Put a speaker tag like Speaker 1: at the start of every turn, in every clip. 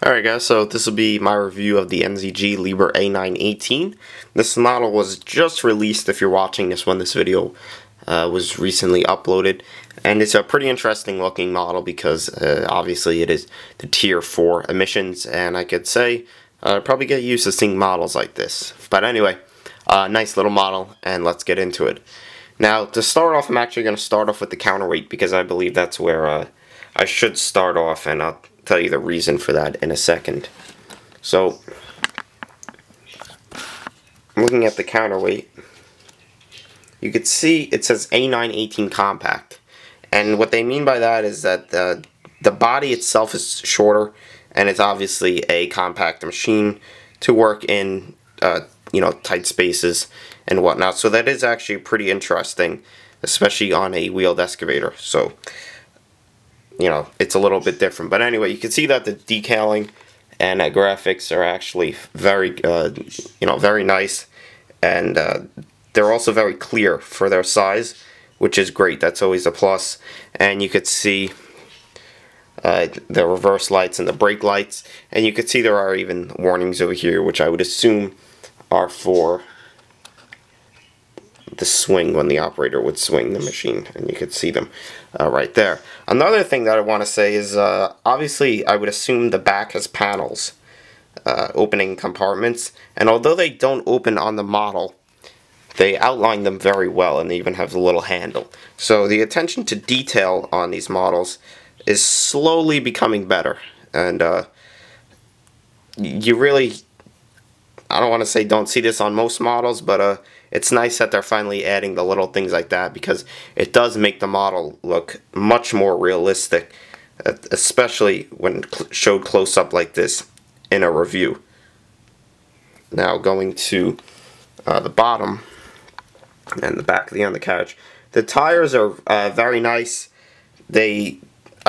Speaker 1: Alright guys, so this will be my review of the NZG Liebherr A918. This model was just released if you're watching this when this video was recently uploaded. And it's a pretty interesting looking model because obviously it is the tier 4 emissions, and I could say I'd probably get used to seeing models like this. But anyway, nice little model, and let's get into it. Now to start off, I'm actually going to start off with the counterweight because I believe that's where I should start off, and I'll tell you the reason for that in a second. So, looking at the counterweight, you could see it says A918 compact, and what they mean by that is that the body itself is shorter, and it's obviously a compact machine to work in tight spaces and whatnot. So that is actually pretty interesting, especially on a wheeled excavator. So it's a little bit different. But anyway, you can see that the decaling and graphics are actually very, very nice, and they're also very clear for their size, which is great. That's always a plus. And you could see the reverse lights and the brake lights, and you could see there are even warnings over here, which I would assume are for the swing when the operator would swing the machine, and you could see them right there. Another thing that I want to say is obviously I would assume the back has panels, opening compartments, and although they don't open on the model, they outline them very well, and they even have a little handle. So the attention to detail on these models is slowly becoming better, and you really, I don't want to say don't see this on most models, but it's nice that they're finally adding the little things like that, because it does make the model look much more realistic, especially when showed close up like this in a review. Now going to the bottom and the back of the undercarriage, the tires are very nice. I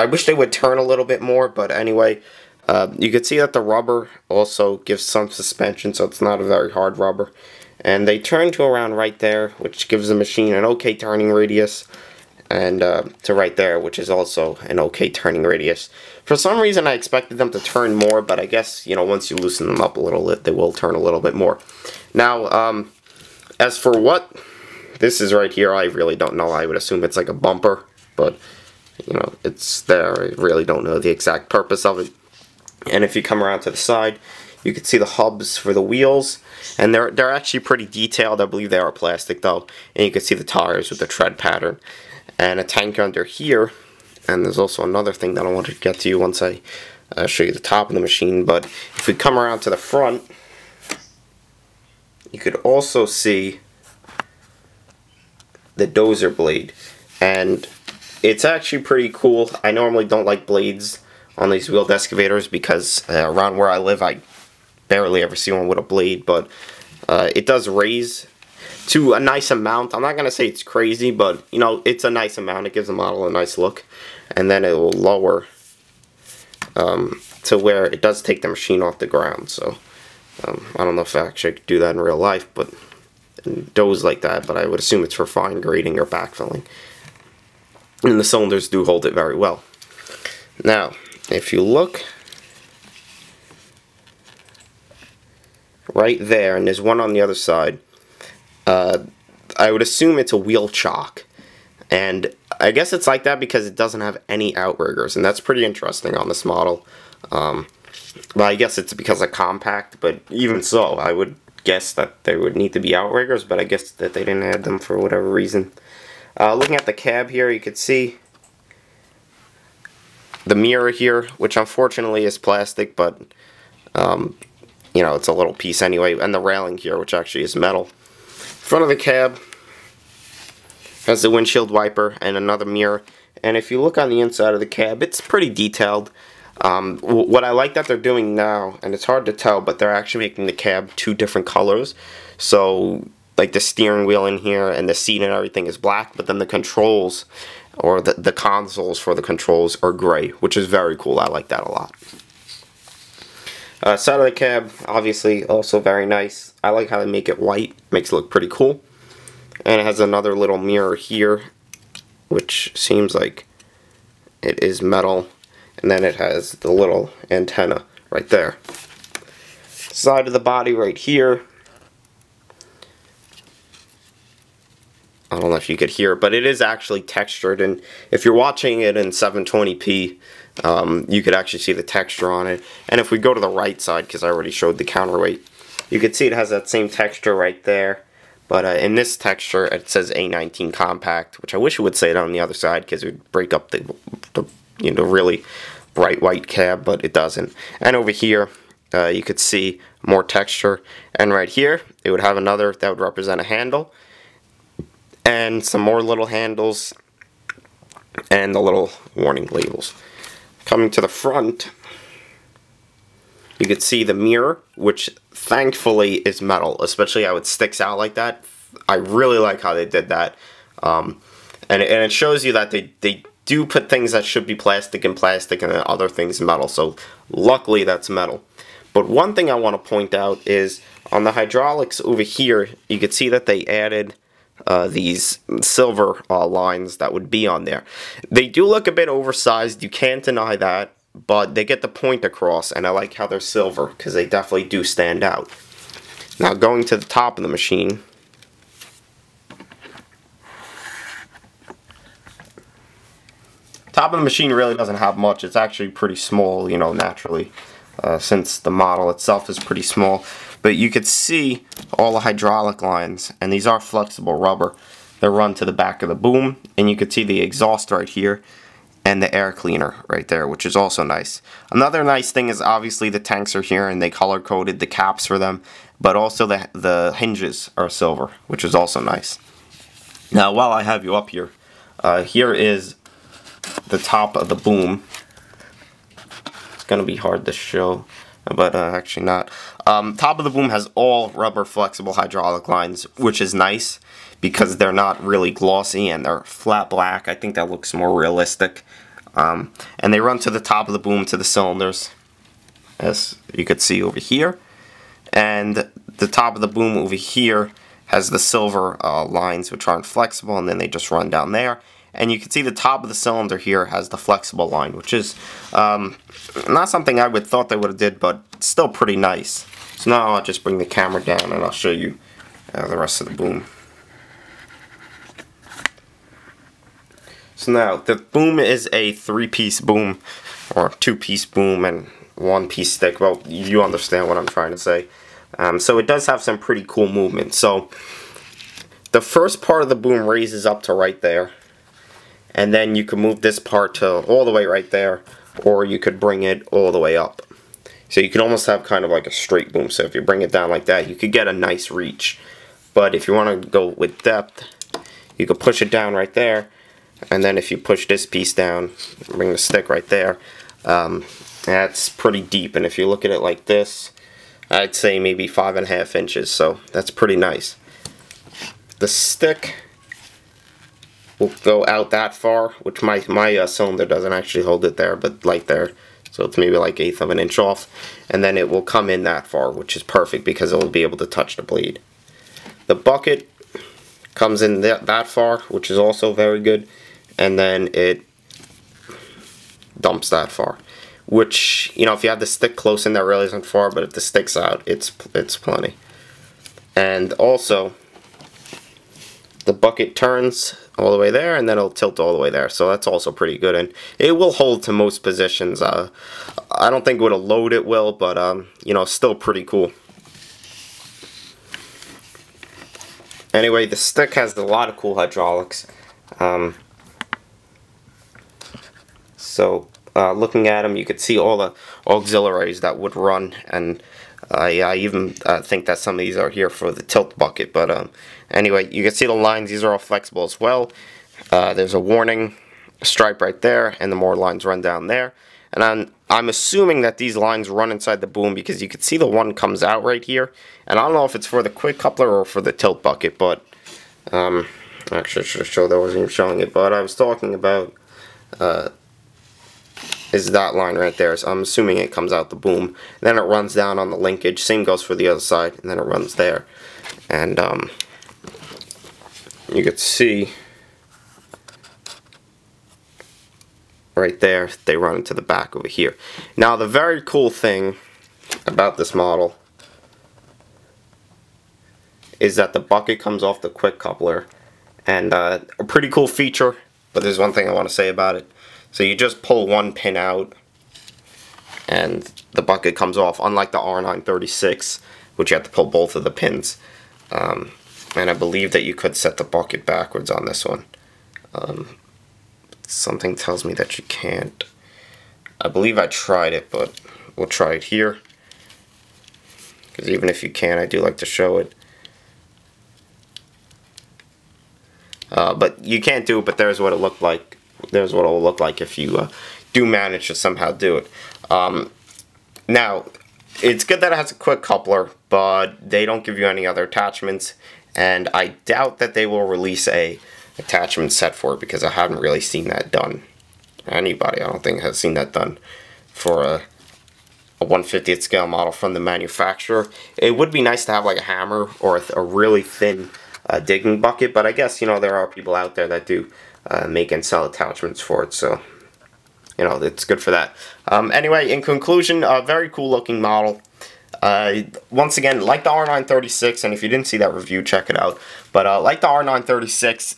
Speaker 1: wish they would turn a little bit more, but anyway, you can see that the rubber also gives some suspension, so it's not a very hard rubber. And they turn to around right there, which gives the machine an okay turning radius, and to right there, which is also an okay turning radius. For some reason I expected them to turn more, but I guess, once you loosen them up a little bit, they will turn a little bit more. Now, as for what this is right here, I really don't know. I would assume it's like a bumper, but, it's there. I really don't know the exact purpose of it. And if you come around to the side, you can see the hubs for the wheels, and they're actually pretty detailed. I believe they are plastic though, and you can see the tires with the tread pattern, and a tank under here. And there's also another thing that I want to get to you once I show you the top of the machine. But if we come around to the front, you could also see the Dozer blade, and it's actually pretty cool. I normally don't like blades on these wheeled excavators because around where I live I barely ever see one with a blade, but it does raise to a nice amount. I'm not going to say it's crazy, but it's a nice amount. It gives the model a nice look, and then it will lower to where it does take the machine off the ground. So I don't know if I actually could do that in real life, but doze like that, but I would assume it's for fine grading or backfilling. And the cylinders do hold it very well. Now, if you look right there, and there's one on the other side, I would assume it's a wheel chock, and I guess it's like that because it doesn't have any outriggers, and that's pretty interesting on this model. Well, I guess it's because of compact, but even so, I would guess that there would need to be outriggers, but I guess that they didn't add them for whatever reason. Looking at the cab here, you could see the mirror here, which unfortunately is plastic, but it's a little piece anyway, and the railing here, which actually is metal. Front of the cab has the windshield wiper and another mirror, and if you look on the inside of the cab, it's pretty detailed. What I like that they're doing now, and it's hard to tell, but they're actually making the cab 2 different colors. So like the steering wheel in here and the seat and everything is black, but then the controls, or the consoles for the controls, are gray, which is very cool. I like that a lot. Side of the cab, obviously also very nice. I like how they make it white. Makes it look pretty cool. And it has another little mirror here, which seems like it is metal. And then it has the little antenna right there. Side of the body right here. I don't know if you could hear it, but it is actually textured, and if you're watching it in 720p, you could actually see the texture on it. And if we go to the right side, because I already showed the counterweight, you can see it has that same texture right there. But in this texture, it says A918 compact, which I wish it would say it on the other side, because it would break up the really bright white cab, but it doesn't. And over here, you could see more texture. And right here, it would have another that would represent a handle, and some more little handles, and the little warning labels. Coming to the front, you could see the mirror, which thankfully is metal, especially how it sticks out like that. I really like how they did that. And it shows you that they do put things that should be plastic in plastic and other things metal. So luckily that's metal. But one thing I want to point out is on the hydraulics over here, you could see that they added these silver lines that would be on there. They do look a bit oversized, you can't deny that, but they get the point across, and I like how they're silver because they definitely do stand out. Now going to the top of the machine, top of the machine really doesn't have much. It's actually pretty small, you know, naturally, since the model itself is pretty small. But you could see all the hydraulic lines, and these are flexible rubber. They're run to the back of the boom, and you could see the exhaust right here and the air cleaner right there, which is also nice. Another nice thing is obviously the tanks are here, and they color-coded the caps for them, but also the hinges are silver, which is also nice. Now, while I have you up here, here is the top of the boom. It's going to be hard to show, but actually not. Top of the boom has all rubber flexible hydraulic lines, which is nice because they're not really glossy and they're flat black. I think that looks more realistic. And they run to the top of the boom to the cylinders, as you could see over here. And the top of the boom over here has the silver lines, which aren't flexible, and then they just run down there. And you can see the top of the cylinder here has the flexible line, which is not something I would thought they would have did, but still pretty nice. So now I'll just bring the camera down and I'll show you the rest of the boom. So now the boom is a 3-piece boom, or 2-piece boom and 1-piece stick. Well, you understand what I'm trying to say. So it does have some pretty cool movement. So the first part of the boom raises up to right there, and then you can move this part to all the way right there, or you could bring it all the way up. So you can almost have kind of like a straight boom. So if you bring it down like that, you could get a nice reach. But if you want to go with depth, you could push it down right there, and then if you push this piece down, bring the stick right there, that's pretty deep. And if you look at it like this, I'd say maybe 5.5 inches. So that's pretty nice. The stick will go out that far, which my cylinder doesn't actually hold it there, but like there. So it's maybe like 1/8 of an inch off, and then it will come in that far, which is perfect because it will be able to touch the blade. The bucket comes in that far, which is also very good, and then it dumps that far. Which, you know, if you have the stick close in there, really isn't far, but if the stick's out, it's plenty. And also, the bucket turns all the way there, and then it'll tilt all the way there. So that's also pretty good, and it will hold to most positions. I don't think with a load it will, but you know, still pretty cool. Anyway, the stick has a lot of cool hydraulics. Looking at them, you could see all the auxiliaries that would run, and I even think that some of these are here for the tilt bucket. But anyway, you can see the lines. These are all flexible as well. There's a warning stripe right there, and the more lines run down there. And I'm assuming that these lines run inside the boom because you can see the one comes out right here. And I don't know if it's for the quick coupler or for the tilt bucket, but actually I should have showed that. I wasn't even showing it, but I was talking about is that line right there. So I'm assuming it comes out the boom. Then it runs down on the linkage. Same goes for the other side, and then it runs there. And you could see right there, they run into the back over here. Now the very cool thing about this model is that the bucket comes off the quick coupler, and a pretty cool feature, but there's one thing I want to say about it. So you just pull one pin out and the bucket comes off, unlike the R936, which you have to pull both of the pins. And I believe that you could set the bucket backwards on this one. Something tells me that you can't. I believe I tried it, but we'll try it here, because even if you can, I do like to show it. But you can't do it, but there's what it looked like. There's what it will look like if you do manage to somehow do it. Now, it's good that it has a quick coupler, but they don't give you any other attachments, and I doubt that they will release a attachment set for it, because I haven't really seen that done. Anybody, I don't think, has seen that done for a 1/50th scale model from the manufacturer. It would be nice to have like a hammer or a really thin digging bucket, but I guess, you know, there are people out there that do make and sell attachments for it, so, you know, it's good for that. Anyway, in conclusion, a very cool looking model. Once again, like the R936, and if you didn't see that review, check it out. But like the R936,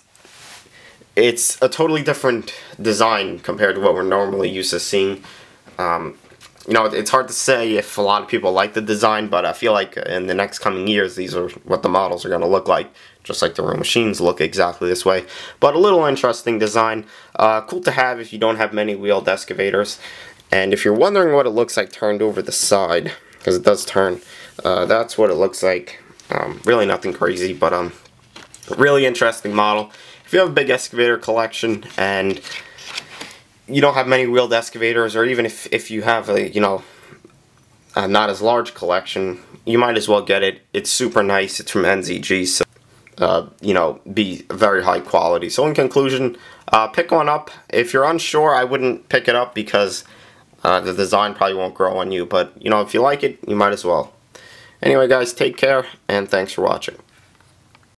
Speaker 1: it's a totally different design compared to what we're normally used to seeing. You know, it's hard to say if a lot of people like the design, but I feel like in the next coming years, these are what the models are going to look like, just like the real machines look exactly this way. But a little interesting design. Cool to have if you don't have many wheeled excavators. And if you're wondering what it looks like turned over the side, because it does turn, that's what it looks like. Really nothing crazy, but really interesting model. If you have a big excavator collection and you don't have many wheeled excavators, or even if you have a, you know, a not as large collection, you might as well get it. It's super nice. It's from NZG, so you know, be very high quality. So in conclusion, pick one up. If you're unsure, I wouldn't pick it up, because the design probably won't grow on you, but you know, if you like it, you might as well. Anyway guys, take care, and thanks for watching.